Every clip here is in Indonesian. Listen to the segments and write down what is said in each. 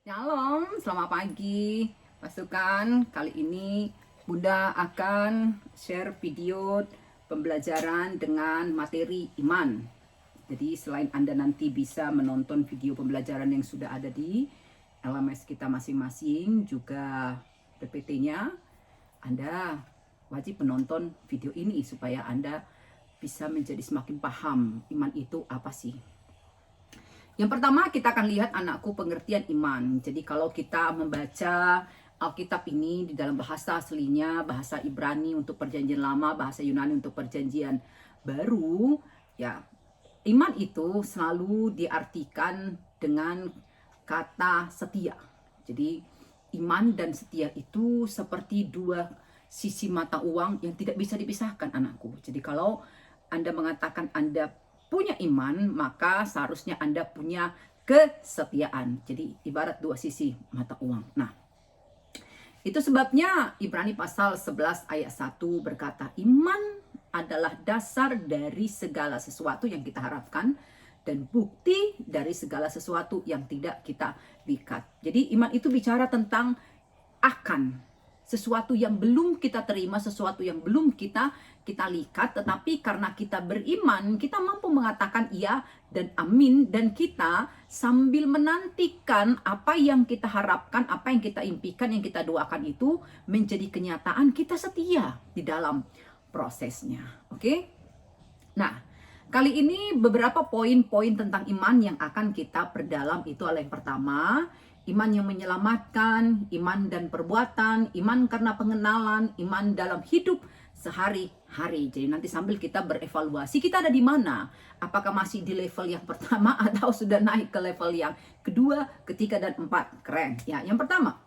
Shalom, selamat pagi pasukan. Kali ini Bunda akan share video pembelajaran dengan materi iman. Jadi selain Anda nanti bisa menonton video pembelajaran yang sudah ada di LMS kita masing-masing, juga PPT-nya, Anda wajib menonton video ini supaya Anda bisa menjadi semakin paham iman itu apa sih. Yang pertama kita akan lihat anakku pengertian iman. Jadi kalau kita membaca Alkitab ini di dalam bahasa aslinya, bahasa Ibrani untuk perjanjian lama, bahasa Yunani untuk perjanjian baru, ya iman itu selalu diartikan dengan kata setia. Jadi iman dan setia itu seperti dua sisi mata uang yang tidak bisa dipisahkan anakku. Jadi kalau Anda mengatakan Anda punya iman, maka seharusnya Anda punya kesetiaan. Jadi ibarat dua sisi mata uang. Nah, itu sebabnya Ibrani pasal 11 ayat 1 berkata, iman adalah dasar dari segala sesuatu yang kita harapkan dan bukti dari segala sesuatu yang tidak kita lihat. Jadi iman itu bicara tentang akan sesuatu yang belum kita terima, sesuatu yang belum kita lihat, tetapi karena kita beriman, kita mampu mengatakan iya dan amin, dan kita sambil menantikan apa yang kita harapkan, apa yang kita impikan, yang kita doakan itu menjadi kenyataan, kita setia di dalam prosesnya. Oke? Nah, kali ini beberapa poin-poin tentang iman yang akan kita perdalam itu adalah yang pertama, iman yang menyelamatkan, iman dan perbuatan, iman karena pengenalan, iman dalam hidup sehari-hari. Jadi nanti sambil kita berevaluasi, kita ada di mana? Apakah masih di level yang pertama atau sudah naik ke level yang kedua, ketiga, dan empat? Keren. Ya, yang pertama,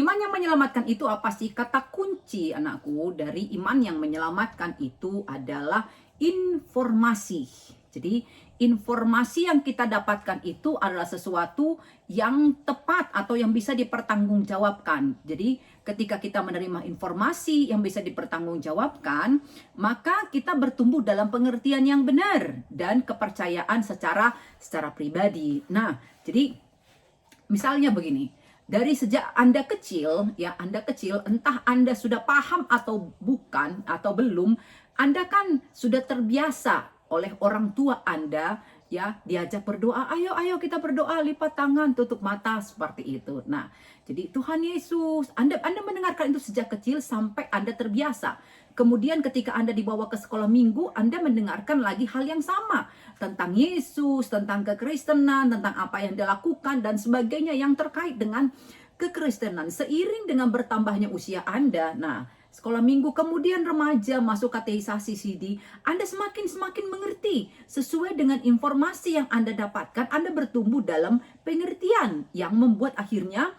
iman yang menyelamatkan itu apa sih? Kata kunci anakku dari iman yang menyelamatkan itu adalah informasi. Jadi informasi yang kita dapatkan itu adalah sesuatu yang tepat atau yang bisa dipertanggungjawabkan. Jadi ketika kita menerima informasi yang bisa dipertanggungjawabkan, maka kita bertumbuh dalam pengertian yang benar dan kepercayaan secara pribadi. Nah, jadi misalnya begini, dari sejak Anda kecil, ya Anda kecil, entah Anda sudah paham atau bukan atau belum, Anda kan sudah terbiasa oleh orang tua Anda, ya diajak berdoa, ayo kita berdoa, lipat tangan, tutup mata, seperti itu. Nah, jadi Tuhan Yesus, Anda mendengarkan itu sejak kecil sampai Anda terbiasa. Kemudian ketika Anda dibawa ke sekolah minggu, Anda mendengarkan lagi hal yang sama tentang Yesus, tentang kekristenan, tentang apa yang dilakukan dan sebagainya yang terkait dengan kekristenan. Seiring dengan bertambahnya usia Anda, nah sekolah minggu, kemudian remaja, masuk katekisasi CD, Anda semakin mengerti sesuai dengan informasi yang Anda dapatkan. Anda bertumbuh dalam pengertian yang membuat akhirnya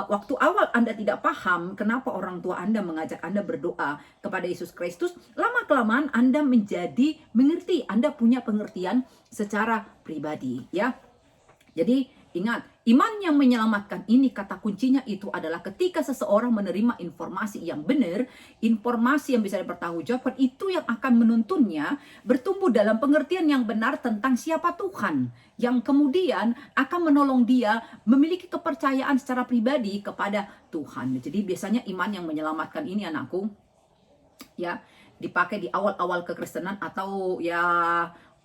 waktu awal Anda tidak paham kenapa orang tua Anda mengajak Anda berdoa kepada Yesus Kristus, lama-kelamaan Anda menjadi mengerti, Anda punya pengertian secara pribadi, ya. Jadi ingat, iman yang menyelamatkan ini kata kuncinya itu adalah ketika seseorang menerima informasi yang benar, informasi yang bisa dipertanggungjawabkan, itu yang akan menuntunnya bertumbuh dalam pengertian yang benar tentang siapa Tuhan, yang kemudian akan menolong dia memiliki kepercayaan secara pribadi kepada Tuhan. Jadi biasanya iman yang menyelamatkan ini anakku, ya dipakai di awal-awal kekristenan atau ya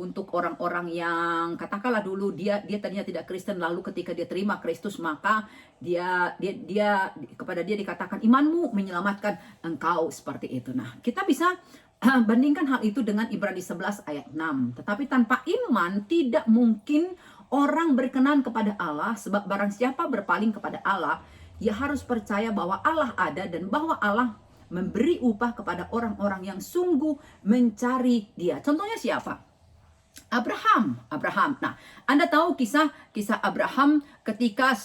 untuk orang-orang yang katakanlah dulu dia tadinya tidak Kristen, lalu ketika dia terima Kristus maka dia kepada dia dikatakan imanmu menyelamatkan engkau, seperti itu. Nah, kita bisa bandingkan hal itu dengan Ibrani 11 ayat 6. Tetapi tanpa iman tidak mungkin orang berkenan kepada Allah, sebab barang siapa berpaling kepada Allah, ia harus percaya bahwa Allah ada dan bahwa Allah memberi upah kepada orang-orang yang sungguh mencari Dia. Contohnya siapa? Abraham. Nah, Anda tahu kisah Abraham ketika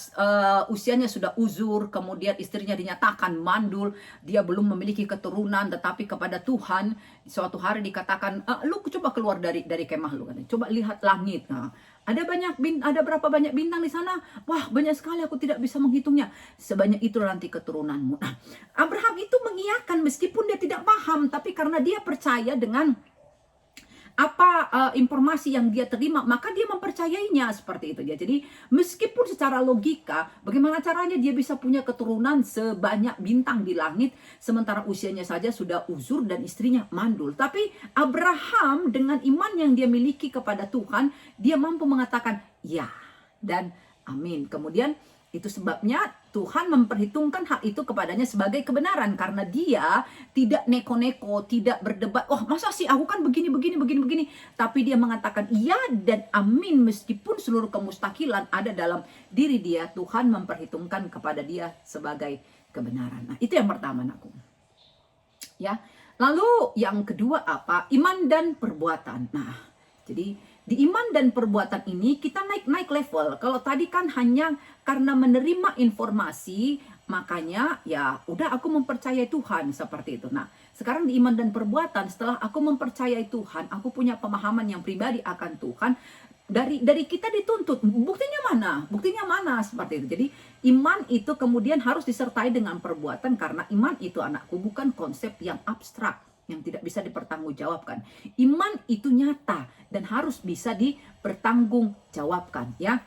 usianya sudah uzur, kemudian istrinya dinyatakan mandul, dia belum memiliki keturunan, tetapi kepada Tuhan suatu hari dikatakan, lu coba keluar dari kemah lu, coba lihat langit. Nah, ada berapa banyak bintang di sana? Wah, banyak sekali, aku tidak bisa menghitungnya. Sebanyak itu nanti keturunanmu. Nah, Abraham itu mengiyakan meskipun dia tidak paham, tapi karena dia percaya dengan informasi yang dia terima, maka dia mempercayainya seperti itu ya. Jadi meskipun secara logika, bagaimana caranya dia bisa punya keturunan sebanyak bintang di langit, sementara usianya saja sudah uzur dan istrinya mandul. Tapi Abraham dengan iman yang dia miliki kepada Tuhan, dia mampu mengatakan ya dan amin. Kemudian itu sebabnya Tuhan memperhitungkan hal itu kepadanya sebagai kebenaran, karena dia tidak neko-neko, tidak berdebat, wah masa sih aku kan begini, tapi dia mengatakan iya dan amin meskipun seluruh kemustahilan ada dalam diri dia, Tuhan memperhitungkan kepada dia sebagai kebenaran. Nah, itu yang pertama, anakku. Ya. Lalu yang kedua apa? Iman dan perbuatan. Nah, jadi di iman dan perbuatan ini kita naik level. Kalau tadi kan hanya karena menerima informasi, makanya ya udah aku mempercayai Tuhan seperti itu. Nah, sekarang di iman dan perbuatan, setelah aku mempercayai Tuhan, aku punya pemahaman yang pribadi akan Tuhan. Dari kita dituntut, buktinya mana seperti itu. Jadi iman itu kemudian harus disertai dengan perbuatan, karena iman itu, anakku, bukan konsep yang abstrak yang tidak bisa dipertanggungjawabkan. Iman itu nyata dan harus bisa dipertanggungjawabkan, ya.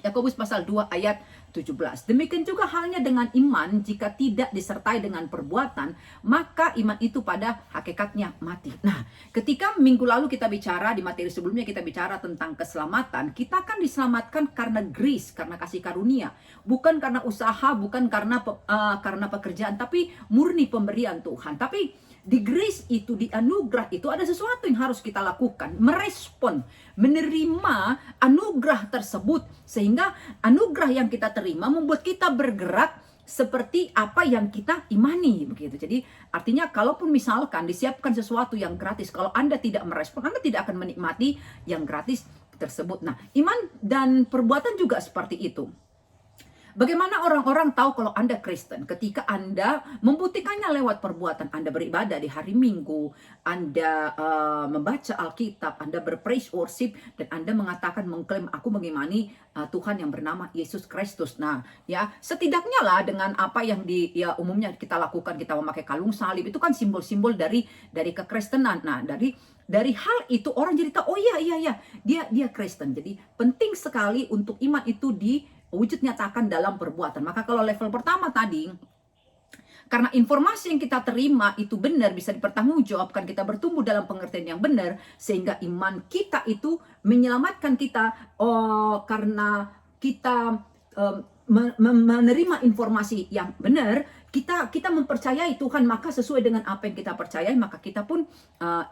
Yakobus pasal 2 ayat 17. Demikian juga halnya dengan iman, jika tidak disertai dengan perbuatan, maka iman itu pada hakikatnya mati. Nah, ketika minggu lalu kita bicara, di materi sebelumnya kita bicara tentang keselamatan, kita akan diselamatkan karena grace, karena kasih karunia, bukan karena usaha, bukan karena pekerjaan, tapi murni pemberian Tuhan. Tapi di grace itu, di anugerah itu ada sesuatu yang harus kita lakukan, merespon, menerima anugerah tersebut, sehingga anugerah yang kita terima membuat kita bergerak seperti apa yang kita imani, begitu. Jadi artinya kalaupun misalkan disiapkan sesuatu yang gratis, kalau Anda tidak merespon, Anda tidak akan menikmati yang gratis tersebut. Nah, iman dan perbuatan juga seperti itu. Bagaimana orang-orang tahu kalau Anda Kristen? Ketika Anda membuktikannya lewat perbuatan. Anda beribadah di hari Minggu, Anda membaca Alkitab, Anda berpraise worship, dan Anda mengklaim aku mengimani Tuhan yang bernama Yesus Kristus. Nah, ya setidaknya lah dengan apa yang umumnya kita lakukan, kita memakai kalung salib, itu kan simbol-simbol dari kekristenan. Nah, dari hal itu orang jadi tahu, oh iya, dia Kristen. Jadi penting sekali untuk iman itu wujud nyatakan dalam perbuatan. Maka kalau level pertama tadi, karena informasi yang kita terima itu benar, bisa dipertanggungjawabkan, kita bertumbuh dalam pengertian yang benar, sehingga iman kita itu menyelamatkan kita karena kita menerima informasi yang benar, kita mempercayai Tuhan, maka sesuai dengan apa yang kita percayai, maka kita pun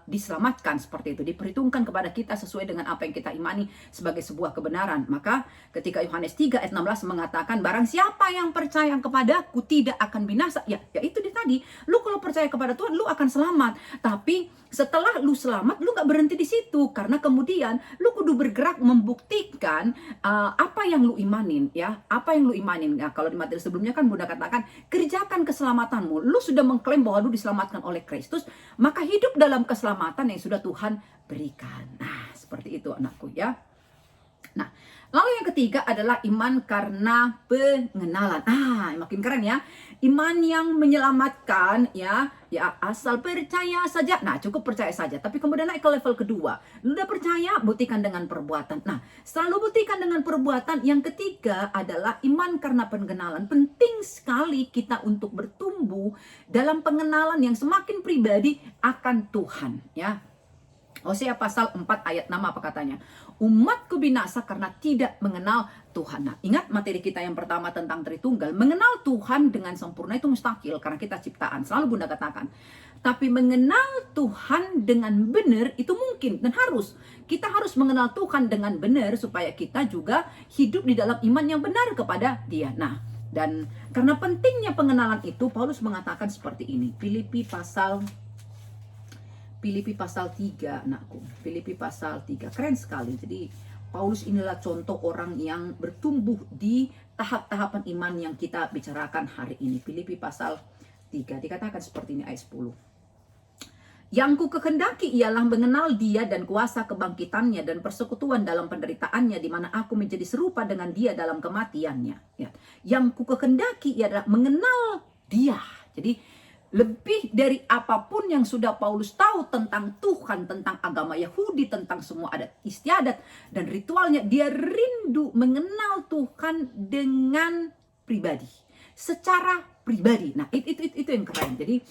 diselamatkan seperti itu, diperhitungkan kepada kita sesuai dengan apa yang kita imani sebagai sebuah kebenaran. Maka ketika Yohanes 3 ayat 16 mengatakan, barang siapa yang percaya kepadaku tidak akan binasa, ya itu dia tadi, lu kalau percaya kepada Tuhan lu akan selamat. Tapi setelah lu selamat, lu gak berhenti di situ, karena kemudian lu kudu bergerak membuktikan apa yang lu imanin, ya, apa yang lu imanin. Nah, kalau di materi sebelumnya kan Bunda katakan, kerjakan keselamatanmu. Lu sudah mengklaim bahwa lu diselamatkan oleh Kristus, maka hidup dalam keselamatan yang sudah Tuhan berikan. Nah, seperti itu, anakku, ya. Nah, lalu yang ketiga adalah iman karena pengenalan. Makin keren ya. Iman yang menyelamatkan, ya asal percaya saja. Nah, cukup percaya saja. Tapi kemudian naik ke level kedua. Lu udah percaya, buktikan dengan perbuatan. Nah, selalu buktikan dengan perbuatan. Yang ketiga adalah iman karena pengenalan. Penting sekali kita untuk bertumbuh dalam pengenalan yang semakin pribadi akan Tuhan, ya. Hosea pasal 4 ayat 6 apa katanya? Umatku binasa karena tidak mengenal Tuhan. Nah, ingat materi kita yang pertama tentang Tritunggal. Mengenal Tuhan dengan sempurna itu mustahil karena kita ciptaan. Selalu Bunda katakan. Tapi mengenal Tuhan dengan benar itu mungkin dan harus. Kita harus mengenal Tuhan dengan benar supaya kita juga hidup di dalam iman yang benar kepada Dia. Nah, dan karena pentingnya pengenalan itu, Paulus mengatakan seperti ini. Filipi pasal 3, anakku. Filipi pasal 3, keren sekali. Jadi Paulus inilah contoh orang yang bertumbuh di tahap-tahapan iman yang kita bicarakan hari ini. Filipi pasal 3 dikatakan seperti ini ayat 10. Yang ku kehendaki ialah mengenal Dia dan kuasa kebangkitannya dan persekutuan dalam penderitaannya, di mana aku menjadi serupa dengan Dia dalam kematiannya. Ya. Yang ku kehendaki ialah mengenal Dia. Jadi lebih dari apapun yang sudah Paulus tahu tentang Tuhan, tentang agama Yahudi, tentang semua adat istiadat dan ritualnya, dia rindu mengenal Tuhan dengan pribadi, secara pribadi. Nah, itu yang keren. Jadi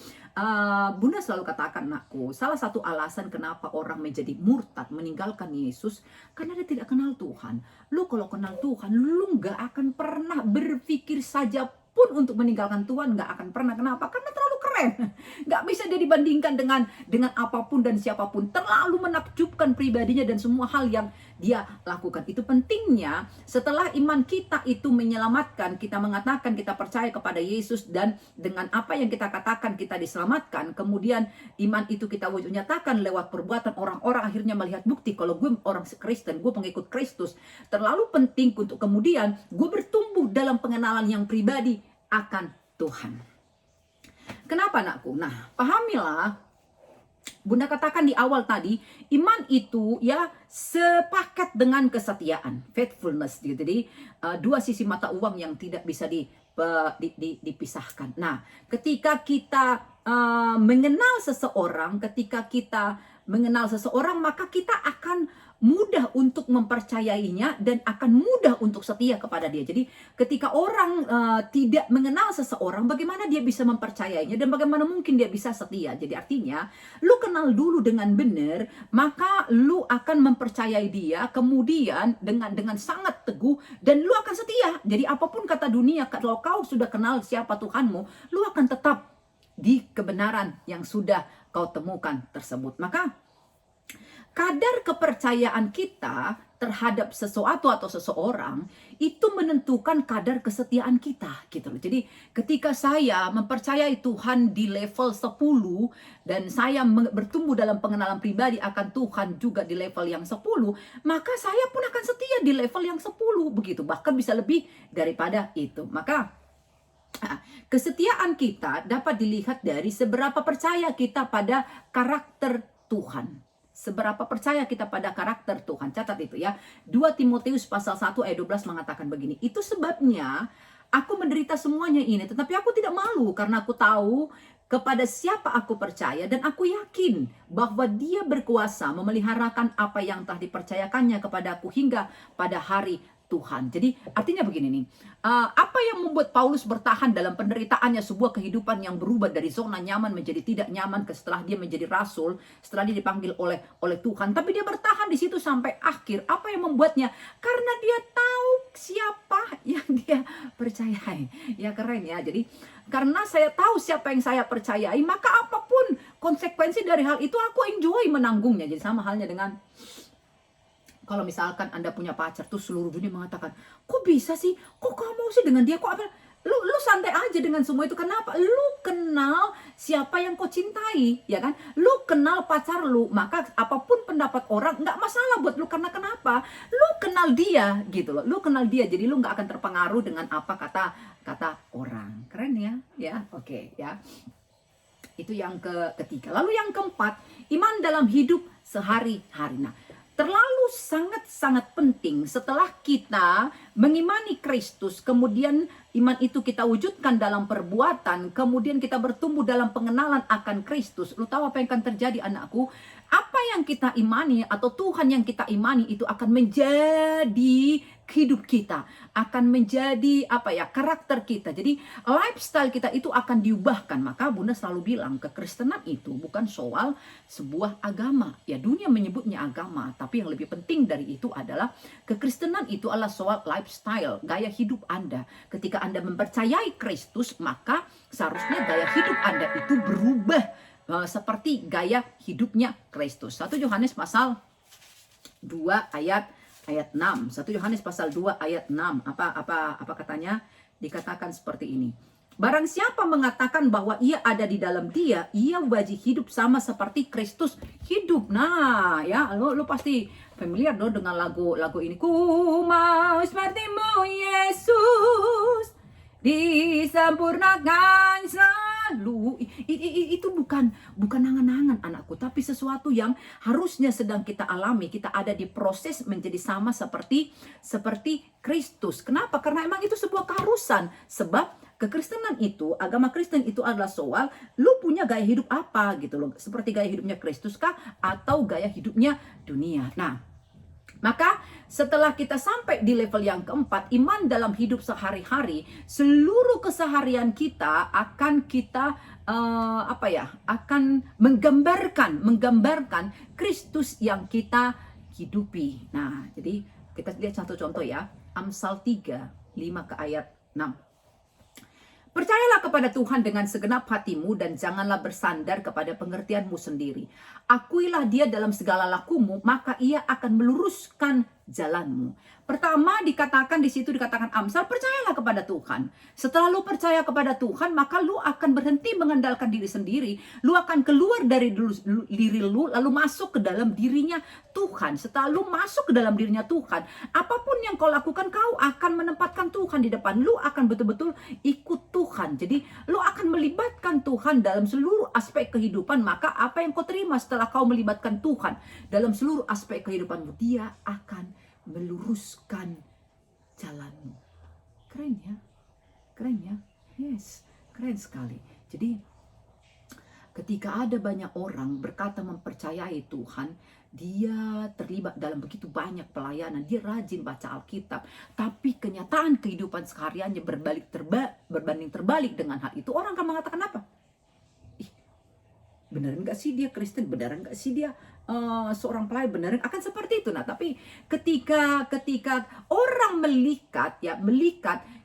Bunda selalu katakan, anakku, salah satu alasan kenapa orang menjadi murtad, meninggalkan Yesus, karena dia tidak kenal Tuhan. Lu kalau kenal Tuhan, lu gak akan pernah berpikir saja pun untuk meninggalkan Tuhan, gak akan pernah. Kenapa? Karena terlalu keren. Gak bisa dia dibandingkan dengan apapun dan siapapun. Terlalu menakjubkan pribadinya dan semua hal yang dia lakukan. Itu pentingnya setelah iman kita itu menyelamatkan, kita mengatakan kita percaya kepada Yesus, dan dengan apa yang kita katakan kita diselamatkan, kemudian iman itu kita wujud nyatakan lewat perbuatan, orang-orang akhirnya melihat bukti kalau gue orang Kristen, gue pengikut Kristus. Terlalu penting untuk kemudian gue bertumbuh dalam pengenalan yang pribadi akan Tuhan. Kenapa, anakku? Nah, pahamilah, Bunda katakan di awal tadi, iman itu ya sepaket dengan kesetiaan, faithfulness. Jadi dua sisi mata uang yang tidak bisa dipisahkan. Nah, ketika kita mengenal seseorang, maka kita akan mudah untuk mempercayainya dan akan mudah untuk setia kepada dia. Jadi ketika orang tidak mengenal seseorang, bagaimana dia bisa mempercayainya dan bagaimana mungkin dia bisa setia. Jadi artinya, lu kenal dulu dengan benar, maka lu akan mempercayai dia, kemudian dengan sangat teguh, dan lu akan setia. Jadi apapun kata dunia, kalau kau sudah kenal siapa Tuhanmu, lu akan tetap di kebenaran yang sudah kau temukan tersebut. Maka kadar kepercayaan kita terhadap sesuatu atau seseorang itu menentukan kadar kesetiaan kita, gitu loh. Jadi ketika saya mempercayai Tuhan di level 10 dan saya bertumbuh dalam pengenalan pribadi akan Tuhan juga di level yang 10, maka saya pun akan setia di level yang 10 begitu, bahkan bisa lebih daripada itu. Maka kesetiaan kita dapat dilihat dari seberapa percaya kita pada karakter Tuhan. Seberapa percaya kita pada karakter Tuhan. Catat itu ya. 2 Timotius pasal 1 ayat 12 mengatakan begini. Itu sebabnya aku menderita semuanya ini, tetapi aku tidak malu karena aku tahu kepada siapa aku percaya, dan aku yakin bahwa dia berkuasa memeliharakan apa yang telah dipercayakannya kepadaku hingga pada hari Tuhan. Jadi artinya begini nih, apa yang membuat Paulus bertahan dalam penderitaannya, sebuah kehidupan yang berubah dari zona nyaman menjadi tidak nyaman setelah dia menjadi rasul, setelah dia dipanggil oleh Tuhan, tapi dia bertahan di situ sampai akhir. Apa yang membuatnya? Karena dia tahu siapa yang dia percayai. Ya keren ya. Jadi karena saya tahu siapa yang saya percayai, maka apapun konsekuensi dari hal itu aku enjoy menanggungnya. Jadi sama halnya dengan kalau misalkan Anda punya pacar tuh seluruh dunia mengatakan, kok bisa sih? Kok kamu sih dengan dia? Kok apa? Lu santai aja dengan semua itu. Kenapa? Lu kenal siapa yang kau cintai, ya kan? Lu kenal pacar lu, maka apapun pendapat orang nggak masalah buat lu. Karena kenapa? Lu kenal dia gitu loh. Lu kenal dia, jadi lu nggak akan terpengaruh dengan apa kata orang. Keren ya? Ya, oke ya. Itu yang ketiga. Lalu yang keempat, iman dalam hidup sehari-hari. Nah, terlalu sangat-sangat penting setelah kita mengimani Kristus, kemudian iman itu kita wujudkan dalam perbuatan, kemudian kita bertumbuh dalam pengenalan akan Kristus. Lu tahu apa yang akan terjadi, anakku? Apa yang kita imani atau Tuhan yang kita imani itu akan menjadi hidup kita, akan menjadi karakter kita. Jadi lifestyle kita itu akan diubahkan. Maka Bunda selalu bilang, kekristenan itu bukan soal sebuah agama. Ya, dunia menyebutnya agama, tapi yang lebih penting dari itu adalah kekristenan itu adalah soal lifestyle, gaya hidup Anda. Ketika Anda mempercayai Kristus, maka seharusnya gaya hidup Anda itu berubah seperti gaya hidupnya Kristus. 1 Yohanes pasal 2 ayat 6. 1 Yohanes pasal 2 ayat 6. Apa katanya? Dikatakan seperti ini. Barang siapa mengatakan bahwa ia ada di dalam dia, ia wajib hidup sama seperti Kristus hidup. Nah, ya, lu pasti familiar dong dengan lagu ini. Ku mau sepertimu Yesus, disempurnakan selalu. Itu bukan angan-angan, anakku, tapi sesuatu yang harusnya sedang kita alami. Kita ada di proses menjadi sama seperti Kristus. Kenapa? Karena emang itu sebuah keharusan. Sebab kekristenan itu, agama Kristen itu adalah soal lu punya gaya hidup apa gitu loh. Seperti gaya hidupnya Kristus kah atau gaya hidupnya dunia. Nah, maka setelah kita sampai di level yang keempat, iman dalam hidup sehari-hari, seluruh keseharian kita akan kita akan menggambarkan Kristus yang kita hidupi. Nah, jadi kita lihat satu contoh ya. Amsal 3, 5 ke ayat 6. Percayalah kepada Tuhan dengan segenap hatimu dan janganlah bersandar kepada pengertianmu sendiri. Akuilah dia dalam segala lakumu, maka ia akan meluruskan jalanmu. Pertama dikatakan di situ dikatakan Amsal, percayalah kepada Tuhan. Setelah lu percaya kepada Tuhan, maka lu akan berhenti mengandalkan diri sendiri. Lu akan keluar dari diri lu lalu masuk ke dalam dirinya Tuhan. Setelah lu masuk ke dalam dirinya Tuhan, apapun yang kau lakukan, kau akan menempatkan Tuhan di depan. Lu akan betul-betul ikut Tuhan. Jadi lu akan melibatkan Tuhan dalam seluruh aspek kehidupan. Maka apa yang kau terima setelah kau melibatkan Tuhan dalam seluruh aspek kehidupanmu, dia akan meluruskan jalanmu. Keren ya? Keren ya? Yes, keren sekali. Jadi ketika ada banyak orang berkata mempercayai Tuhan, dia terlibat dalam begitu banyak pelayanan, dia rajin baca Alkitab, tapi kenyataan kehidupan sehariannya berbanding terbalik dengan hal itu, orang akan mengatakan apa? Ih, beneran gak sih dia Kristen? Beneran gak sih dia seorang pelayan? Beneran akan seperti itu. Nah, tapi ketika orang melihat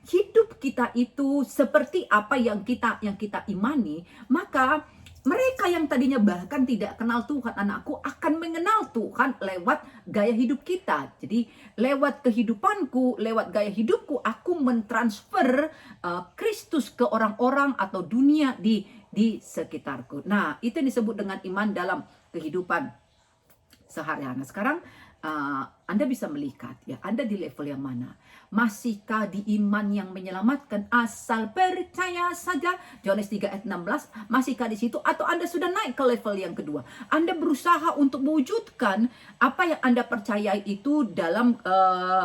hidup kita itu seperti apa yang kita imani, maka mereka yang tadinya bahkan tidak kenal Tuhan, anakku, akan mengenal Tuhan lewat gaya hidup kita. Jadi lewat kehidupanku, lewat gaya hidupku, aku mentransfer Kristus ke orang-orang atau dunia di sekitarku. Nah, itu yang disebut dengan iman dalam kehidupan sehari-hari. Nah, sekarang Anda bisa melihat ya, Anda di level yang mana? Masihkah di iman yang menyelamatkan asal percaya saja? Yohanes 3 ayat 16, masihkah di situ? Atau Anda sudah naik ke level yang kedua? Anda berusaha untuk mewujudkan apa yang Anda percayai itu dalam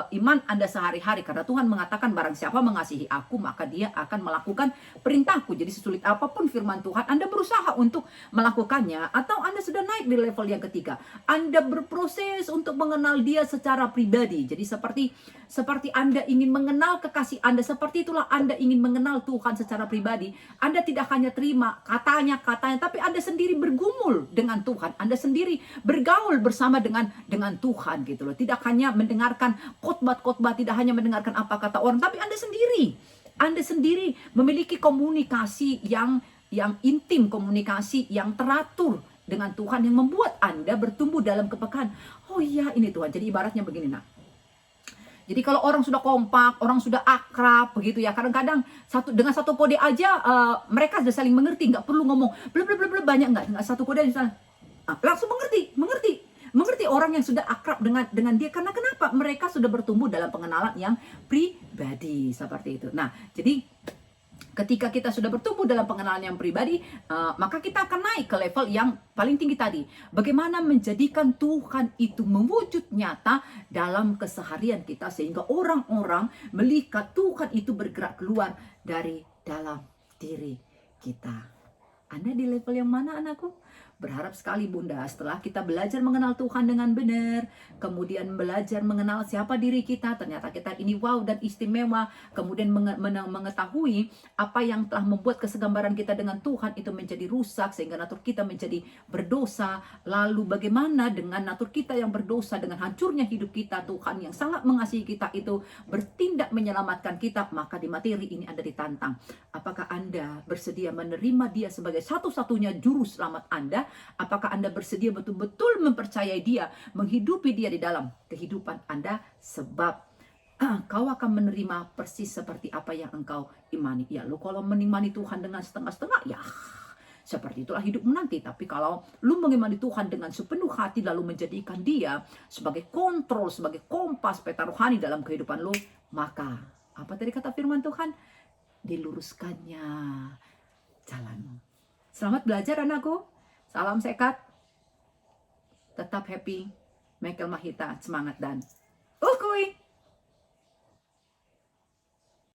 iman Anda sehari-hari. Karena Tuhan mengatakan barang siapa mengasihi aku, maka dia akan melakukan perintahku. Jadi sesulit apapun firman Tuhan, Anda berusaha untuk melakukannya. Atau Anda sudah naik di level yang ketiga. Anda berproses untuk mengenal dia secara pribadi. Jadi seperti Anda ingin mengenal kekasih Anda, seperti itulah Anda ingin mengenal Tuhan secara pribadi. Anda tidak hanya terima katanya, tapi Anda sendiri bergumul dengan Tuhan. Anda sendiri bergaul bersama dengan Tuhan gitu loh. Tidak hanya mendengarkan khotbah, tidak hanya mendengarkan apa kata orang, tapi Anda sendiri memiliki komunikasi yang intim, komunikasi yang teratur dengan Tuhan yang membuat Anda bertumbuh dalam kepekaan. Oh iya, ini Tuhan. Jadi ibaratnya begini, nak. Jadi kalau orang sudah kompak, orang sudah akrab begitu ya, kadang-kadang dengan satu kode aja mereka sudah saling mengerti, nggak perlu ngomong banyak, nggak satu kode misalnya langsung mengerti orang yang sudah akrab dengan dia. Karena kenapa? Mereka sudah bertumbuh dalam pengenalan yang pribadi seperti itu. Nah, jadi ketika kita sudah bertumbuh dalam pengenalan yang pribadi, maka kita akan naik ke level yang paling tinggi tadi. Bagaimana menjadikan Tuhan itu mewujud nyata dalam keseharian kita, sehingga orang-orang melihat Tuhan itu bergerak keluar dari dalam diri kita. Anda di level yang mana, anakku? Berharap sekali Bunda, setelah kita belajar mengenal Tuhan dengan benar, kemudian belajar mengenal siapa diri kita, ternyata kita ini wow dan istimewa, kemudian mengetahui apa yang telah membuat kesegambaran kita dengan Tuhan itu menjadi rusak, sehingga natur kita menjadi berdosa. Lalu bagaimana dengan natur kita yang berdosa, dengan hancurnya hidup kita, Tuhan yang sangat mengasihi kita itu bertindak menyelamatkan kita. Maka di materi ini Anda ditantang, apakah Anda bersedia menerima dia sebagai satu-satunya juru selamat Anda? Apakah Anda bersedia betul-betul mempercayai dia, menghidupi dia di dalam kehidupan Anda? Sebab kau akan menerima persis seperti apa yang engkau imani. Ya, lu kalau mengimani Tuhan dengan setengah-setengah, ya seperti itulah hidupmu nanti. Tapi kalau lu mengimani Tuhan dengan sepenuh hati, lalu menjadikan dia sebagai kontrol, sebagai kompas peta rohani dalam kehidupan lu, maka apa tadi kata firman Tuhan? Diluruskannya jalanmu. Selamat belajar, anakku. Salam sehat, tetap happy. Michael Mahita, semangat dan